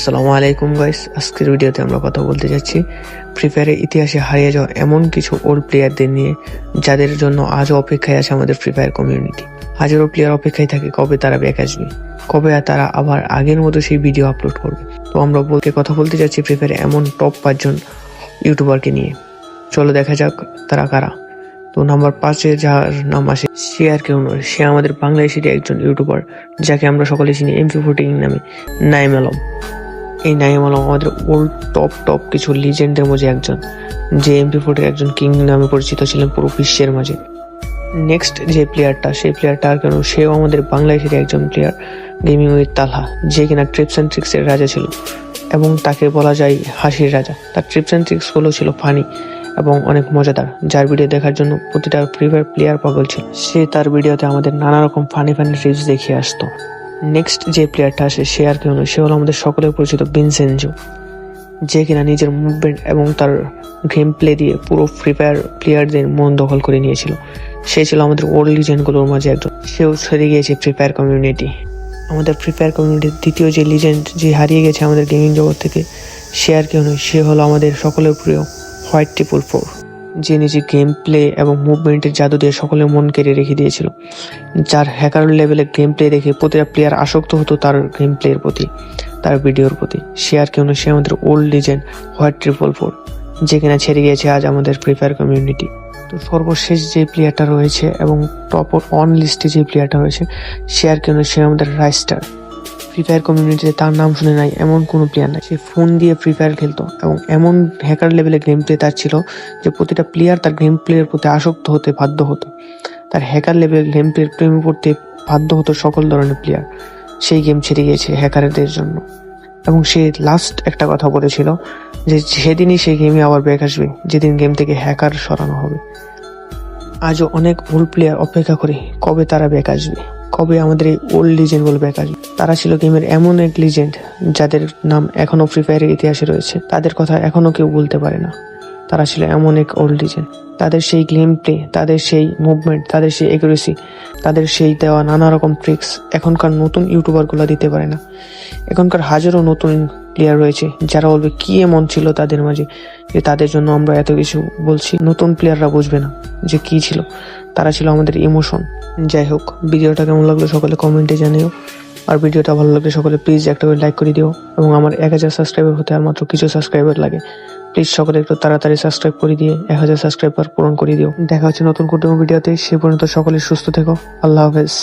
আসসালামু আলাইকুম গাইস, আজকের ভিডিওতে আমরা কথা বলতে যাচ্ছি ফ্রি ফায়ারের ইতিহাসে হারিয়ে যাওয়া এমন কিছু ওল্ড প্লেয়ারদের নিয়ে যাদের জন্য আজও অপেক্ষায় আছে আমাদের ফ্রি ফায়ার কমিউনিটি। হাজারো প্লেয়ার অপেক্ষায় থাকে কবে তারা ব্যাক আসবে, কবে তারা আবার আগের মতো সেই ভিডিও আপলোড করবে। তো আমরা কথা বলতে যাচ্ছি ফ্রি ফায়ারে এমন টপ 5 জন ইউটিউবারকে নিয়ে। চলো দেখা যাক তারা কারা। তো নাম্বার 5-এ যার নাম আসে সে আর কেউ নয়, সে আমাদের বাংলাদেশেরই একজন ইউটিউবার যাকে আমরা সকলে চিনি MP14 নামে, নাইম আলম। এই নাইম আলম আমাদের ওল্ড টপ কিছু লিজেন্ডের মধ্যে একজন, যে MP40 একজন কিং নামে পরিচিত ছিলেন পুরো বিশ্বের মাঝে। নেক্সট যে প্লেয়ারটা, সেই প্লেয়ারটা আর কেন, সেও আমাদের বাংলাদেশের একজন প্লেয়ার, গেমিং উইথ তালহা, যে কিনা ট্রিপস অ্যান্ড ট্রিক্সের রাজা ছিল এবং তাকে বলা যায় হাসির রাজা। তার ট্রিপস অ্যান্ড ট্রিক্স গুলো ছিল ফানি এবং অনেক মজাদার, যার ভিডিও দেখার জন্য প্রতিটা ফ্রি ফায়ার প্লেয়ার পাগল ছিল। সে তার ভিডিওতে আমাদের নানা রকম ফানি ট্রিপস দেখিয়ে আসতো। নেক্সট যে প্লেয়ারটা আসে সে আর কেউ নয়, সে হলো আমাদের সকলের পরিচিত ভিনসেনজো, যে কিনা নিজের মুভমেন্ট এবং তার গেম প্লে দিয়ে পুরো ফ্রি ফায়ার প্লেয়ারদের মন দখল করে নিয়েছিল। সে ছিল আমাদের ওল্ড লিজেন্ডগুলোর মাঝে একজন। সেও ছেড়ে গিয়েছে ফ্রি ফায়ার কমিউনিটি। আমাদের ফ্রি ফায়ার কমিউনিটির দ্বিতীয় যে লিজেন্ড, যে হারিয়ে গেছে আমাদের গেমিং জগৎ থেকে, সে আর কেউ নয়, সে হলো আমাদের সকলের প্রিয় হোয়াইট 444, যে নিজে গেম প্লে এবং মুভমেন্টের জাদু দিয়ে সকলের মন কেড়ে রেখে দিয়েছিল। যার হ্যাকার লেভেলের গেম প্লে দেখে প্রতিটা প্লেয়ার আসক্ত হতো তার গেম প্লের প্রতি, তার ভিডিওর প্রতি। সে আর কেউ নয়, সে আমাদের ওল্ড লিজেন্ড হোয়াইট 444, যে কিনা ছেড়ে গিয়েছে আজ আমাদের ফ্রি ফায়ার কমিউনিটি। তো সর্বশেষ যে প্লেয়ারটা রয়েছে এবং টপ অন লিস্টে যে প্লেয়ারটা রয়েছে সে আর কেউ নয়, সে আমাদের রাইস্টার। ফ্রি ফায়ার কমিউনিটিতে তার নাম শুনে নাই এমন কোনো প্লেয়ার নাই। সে ফোন দিয়ে ফ্রি ফায়ার খেলতো এবং এমন হ্যাকার লেভেলের গেম প্লে তার ছিল যে প্রতিটা প্লেয়ার তার গেম প্লের প্রতি আসক্ত হতে বাধ্য হতো। তার হ্যাকার লেভেলের গেম প্লের প্রেমে পড়তে বাধ্য হতো সকল ধরনের প্লেয়ার। সেই গেম ছেড়ে গিয়েছে হ্যাকারদের জন্য এবং সে লাস্ট একটা কথা বলেছিল যে সেদিনই সেই গেমে আবার ব্যাক আসবে, যেদিন গেম থেকে হ্যাকার সরানো হবে। আজও অনেক ওল্ড প্লেয়ার অপেক্ষা করে কবে তারা ব্যাক আসবে, কবে আমাদের এই ওল্ড লিজেন্ড গুলো ব্যাক আসবে। তারা ছিল গেমের এমন এক লিজেন্ড যাদের নাম এখনো ফ্রি ফায়ারের ইতিহাসে রয়েছে, তাদের কথা এখনো কেউ বলতে পারে না। তারা ছিল এমন এক ওল্ড লিজেন্ড। তাদের সেই গেম প্লে, তাদের সেই মুভমেন্ট, তাদের সেই একুরেসি, তাদের সেই দেওয়া নানা রকম ট্রিক্স এখনকার নতুন ইউটিউবার গুলা দিতে পারে না। এখনকার হাজারো নতুন প্লেয়ার রয়েছে যারা বলবে কি এমন ছিল তাদের মাঝে যে তাদের জন্য আমরা এত কিছু বলছি। নতুন প্লেয়াররা বুঝবে না যে কি ছিল, তারা ছিল আমাদের ইমোশন। যাই হোক, ভিডিওটা কেমন লাগলো সকলে কমেন্টে জানিও, আর ভিডিওটা ভালো লাগলে সকলে প্লিজ একটা করে লাইক করে দিও। এবং আমার 1000 সাবস্ক্রাইবার হতে আর মাত্র কিছু সাবস্ক্রাইবার লাগে, প্লিজ সকলে একটু তাড়াতাড়ি সাবস্ক্রাইব করে দিয়ে 1000 সাবস্ক্রাইবার পূরণ করে দিও। দেখা হচ্ছে নতুন কোনো ভিডিওতে, সে পর্যন্ত সকলে সুস্থ থেকো। আল্লাহ হাফেজ।